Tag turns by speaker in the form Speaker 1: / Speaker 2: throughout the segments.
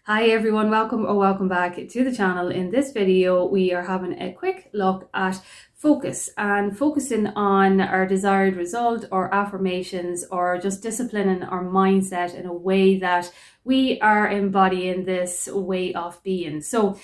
Speaker 1: Hi everyone, welcome back to the channel. In this video, we are having a quick look at focus and focusing on our desired result or affirmations or just disciplining our mindset in a way that we are embodying this way of being. So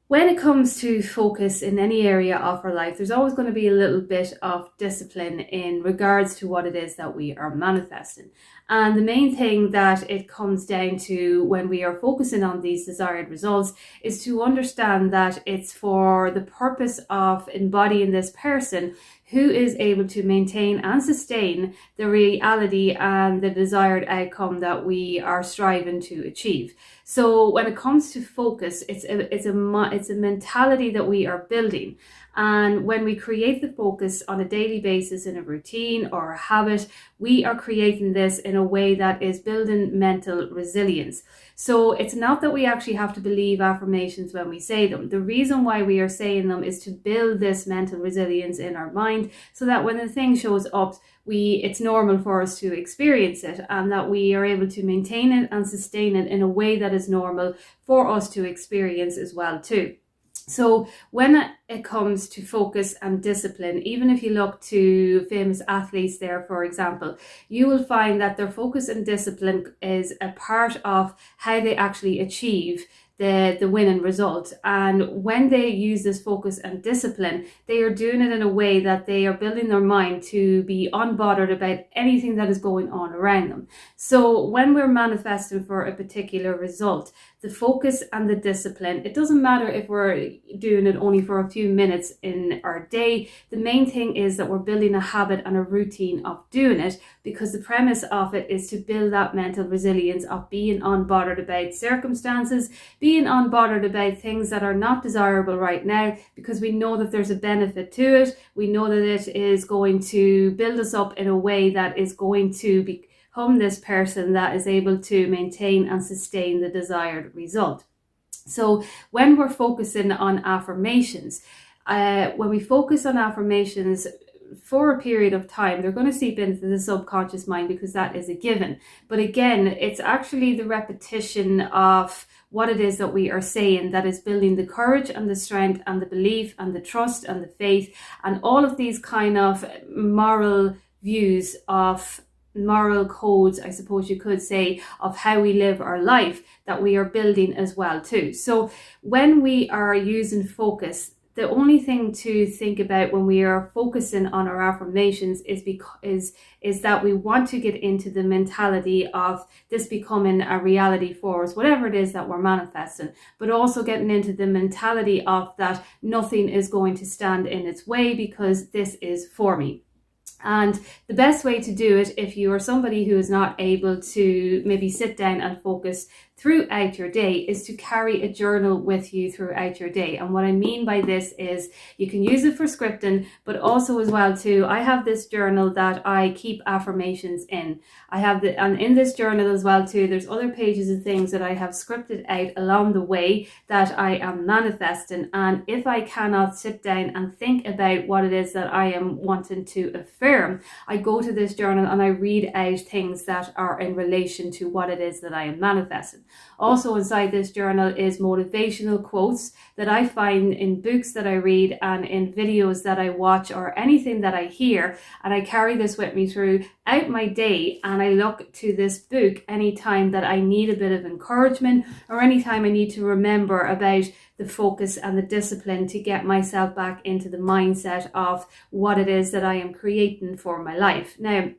Speaker 1: when it comes to focus in any area of our life, there's always going to be a little bit of discipline in regards to what it is that we are manifesting. And the main thing that it comes down to when we are focusing on these desired results is to understand that it's for the purpose of embodying this person who is able to maintain and sustain the reality and the desired outcome that we are striving to achieve. So when it comes to focus, it's a mentality that we are building. And when we create the focus on a daily basis in a routine or a habit, we are creating this in a way that is building mental resilience. So it's not that we actually have to believe affirmations when we say them. The reason why we are saying them is to build this mental resilience in our mind so that when the thing shows up, it's normal for us to experience it, and that we are able to maintain it and sustain it in a way that is normal for us to experience as well too. So when it comes to focus and discipline, even if you look to famous athletes there, for example, you will find that their focus and discipline is a part of how they actually achieve the winning result. And when they use this focus and discipline, they are doing it in a way that they are building their mind to be unbothered about anything that is going on around them. So when we're manifesting for a particular result, the focus and the discipline, it doesn't matter if we're doing it only for a few minutes in our day. The main thing is that we're building a habit and a routine of doing it, because the premise of it is to build that mental resilience of being unbothered about circumstances, being unbothered about things that are not desirable right now, because we know that there's a benefit to it. We know that it is going to build us up in a way that is going to become this person that is able to maintain and sustain the desired result. So when we're focusing on affirmations, when we focus on affirmations for a period of time, they're going to seep into the subconscious mind, because that is a given. But again, it's actually the repetition of what it is that we are saying that is building the courage and the strength and the belief and the trust and the faith and all of these kind of moral views of moral codes, I suppose you could say, of how we live our life that we are building as well too. So when we are using focus, the only thing to think about when we are focusing on our affirmations is that we want to get into the mentality of this becoming a reality for us, whatever it is that we're manifesting, but also getting into the mentality of that nothing is going to stand in its way because this is for me. And the best way to do it, if you are somebody who is not able to maybe sit down and focus throughout your day, is to carry a journal with you throughout your day. And what I mean by this is you can use it for scripting, but also as well too, I have this journal that I keep affirmations in. And in this journal as well too, there's other pages of things that I have scripted out along the way that I am manifesting. And if I cannot sit down and think about what it is that I am wanting to affirm, I go to this journal and I read out things that are in relation to what it is that I am manifesting. Also inside this journal is motivational quotes that I find in books that I read and in videos that I watch or anything that I hear, and I carry this with me throughout my day, and I look to this book anytime that I need a bit of encouragement or anytime I need to remember about the focus and the discipline to get myself back into the mindset of what it is that I am creating for my life. Now,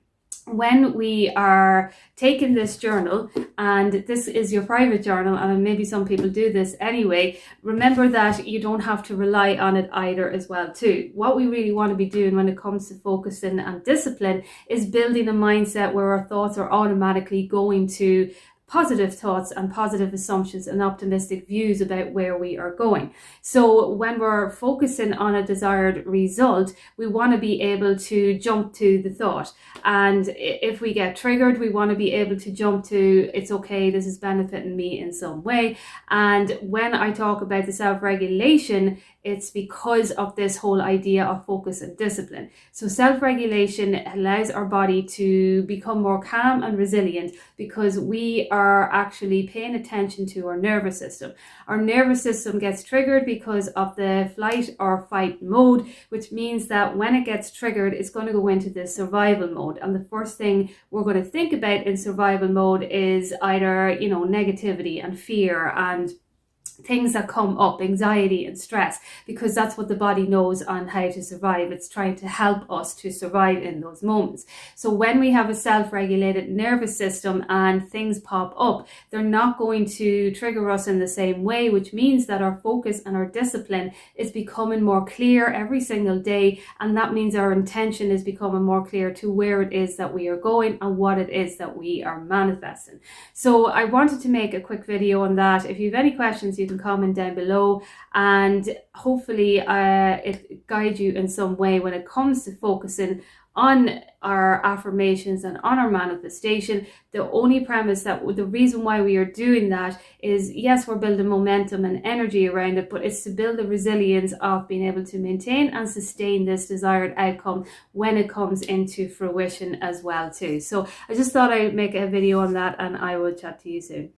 Speaker 1: when we are taking this journal, and this is your private journal, and maybe some people do this anyway, remember that you don't have to rely on it either as well too. What we really want to be doing when it comes to focusing and discipline is building a mindset where our thoughts are automatically going to positive thoughts and positive assumptions and optimistic views about where we are going. So when we're focusing on a desired result, we want to be able to jump to the thought. And if we get triggered, we want to be able to jump to, it's okay, this is benefiting me in some way. And when I talk about the self-regulation, it's because of this whole idea of focus and discipline. So self-regulation allows our body to become more calm and resilient, because we are actually paying attention to our nervous system. Our nervous system gets triggered because of the flight or fight mode, which means that when it gets triggered, it's going to go into the survival mode. And the first thing we're going to think about in survival mode is either, negativity and fear and things that come up, anxiety and stress, because that's what the body knows on how to survive. It's trying to help us to survive in those moments. So when we have a self-regulated nervous system and things pop up, they're not going to trigger us in the same way, which means that our focus and our discipline is becoming more clear every single day. And that means our intention is becoming more clear to where it is that we are going and what it is that we are manifesting. So I wanted to make a quick video on that. If you have any questions, you can comment down below, and hopefully it guides you in some way when it comes to focusing on our affirmations and on our manifestation. The only premise that the reason why we are doing that is, yes, we're building momentum and energy around it, but it's to build the resilience of being able to maintain and sustain this desired outcome when it comes into fruition as well too. So I just thought I'd make a video on that, and I will chat to you soon.